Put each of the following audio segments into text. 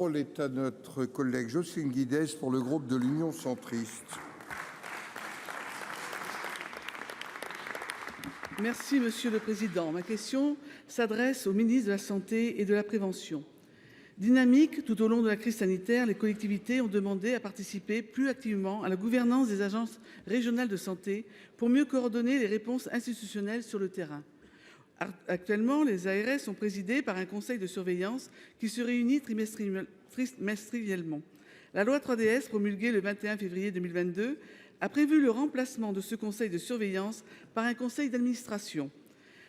La parole est à notre collègue Jocelyne Guidez pour le groupe de l'Union centriste. Merci Monsieur le Président. Ma question s'adresse au ministre de la Santé et de la Prévention. Dynamiques tout au long de la crise sanitaire, les collectivités ont demandé à participer plus activement à la gouvernance des agences régionales de santé pour mieux coordonner les réponses institutionnelles sur le terrain. Actuellement, les ARS sont présidées par un conseil de surveillance qui se réunit trimestriellement. La loi 3DS, promulguée le 21 février 2022, a prévu le remplacement de ce conseil de surveillance par un conseil d'administration.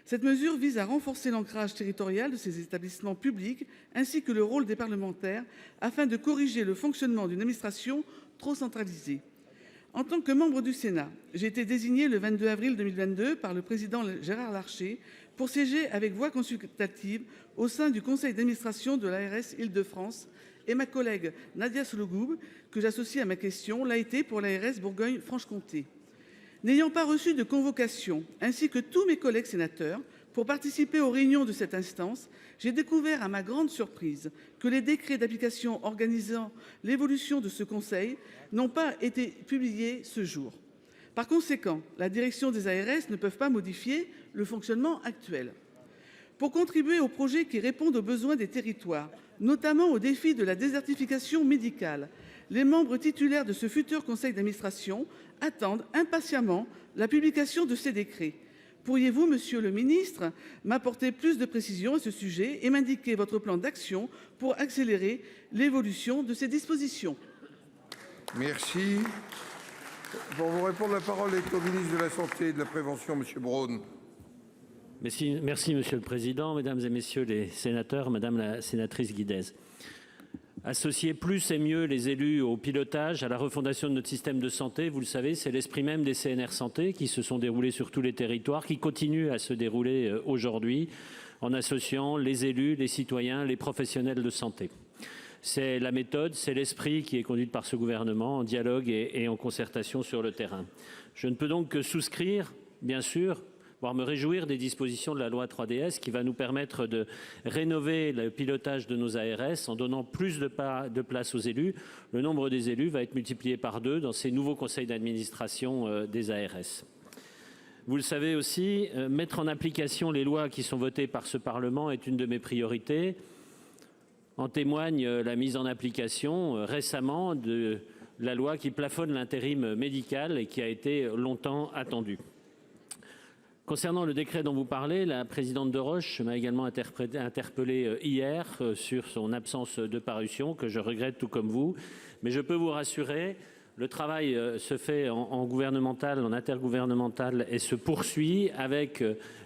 Cette mesure vise à renforcer l'ancrage territorial de ces établissements publics ainsi que le rôle des parlementaires afin de corriger le fonctionnement d'une administration trop centralisée. En tant que membre du Sénat, j'ai été désignée le 22 avril 2022 par le président Gérard Larcher pour siéger avec voix consultative au sein du conseil d'administration de l'ARS Île-de-France, et ma collègue Nadia Sollogoub, que j'associe à ma question, l'a été pour l'ARS Bourgogne-Franche-Comté. N'ayant pas reçu de convocation, ainsi que tous mes collègues sénateurs, pour participer aux réunions de cette instance, j'ai découvert à ma grande surprise que les décrets d'application organisant l'évolution de ce conseil n'ont pas été publiés ce jour. Par conséquent, la direction des ARS ne peut pas modifier le fonctionnement actuel. Pour contribuer aux projets qui répondent aux besoins des territoires, notamment au défi de la désertification médicale, les membres titulaires de ce futur conseil d'administration attendent impatiemment la publication de ces décrets. Pourriez-vous, monsieur le ministre, m'apporter plus de précisions à ce sujet et m'indiquer votre plan d'action pour accélérer l'évolution de ces dispositions? Merci. Pour vous répondre, la parole est au ministre de la Santé et de la Prévention, monsieur Braun. Merci, monsieur le président, mesdames et messieurs les sénateurs, madame la sénatrice Guidez. Associer plus et mieux les élus au pilotage, à la refondation de notre système de santé, vous le savez, c'est l'esprit même des CNR Santé qui se sont déroulés sur tous les territoires, qui continuent à se dérouler aujourd'hui en associant les élus, les citoyens, les professionnels de santé. C'est la méthode, c'est l'esprit qui est conduit par ce gouvernement en dialogue et en concertation sur le terrain. Je ne peux donc que souscrire, bien sûr, voire me réjouir des dispositions de la loi 3DS qui va nous permettre de rénover le pilotage de nos ARS en donnant plus de place aux élus. Le nombre des élus va être multiplié par 2 dans ces nouveaux conseils d'administration des ARS. Vous le savez aussi, mettre en application les lois qui sont votées par ce Parlement est une de mes priorités. En témoigne la mise en application récemment de la loi qui plafonne l'intérim médical et qui a été longtemps attendue. Concernant le décret dont vous parlez, la présidente Deroche m'a également interpellé hier sur son absence de parution, que je regrette tout comme vous. Mais je peux vous rassurer, le travail se fait en gouvernemental, en intergouvernemental et se poursuit avec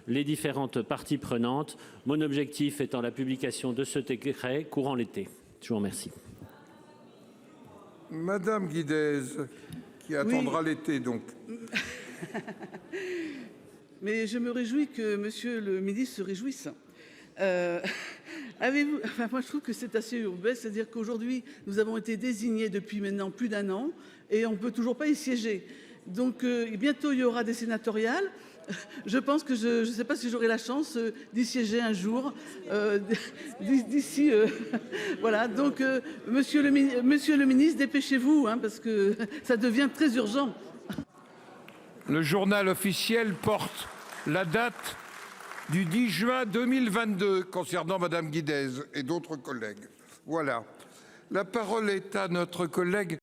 les différentes parties prenantes. Mon objectif étant la publication de ce décret courant l'été. Je vous remercie. Madame Guidez, qui attendra l'été donc. Mais je me réjouis que monsieur le ministre se réjouisse. Moi, je trouve que c'est assez urbain, c'est-à-dire qu'aujourd'hui, nous avons été désignés depuis maintenant plus d'1 an et on ne peut toujours pas y siéger. Donc, bientôt, il y aura des sénatoriales. Je pense que je ne sais pas si j'aurai la chance d'y siéger un jour d'ici. Voilà, donc, monsieur le ministre, dépêchez-vous, hein, parce que ça devient très urgent. Le journal officiel porte la date du 10 juin 2022 concernant madame Guidez et d'autres collègues. Voilà. La parole est à notre collègue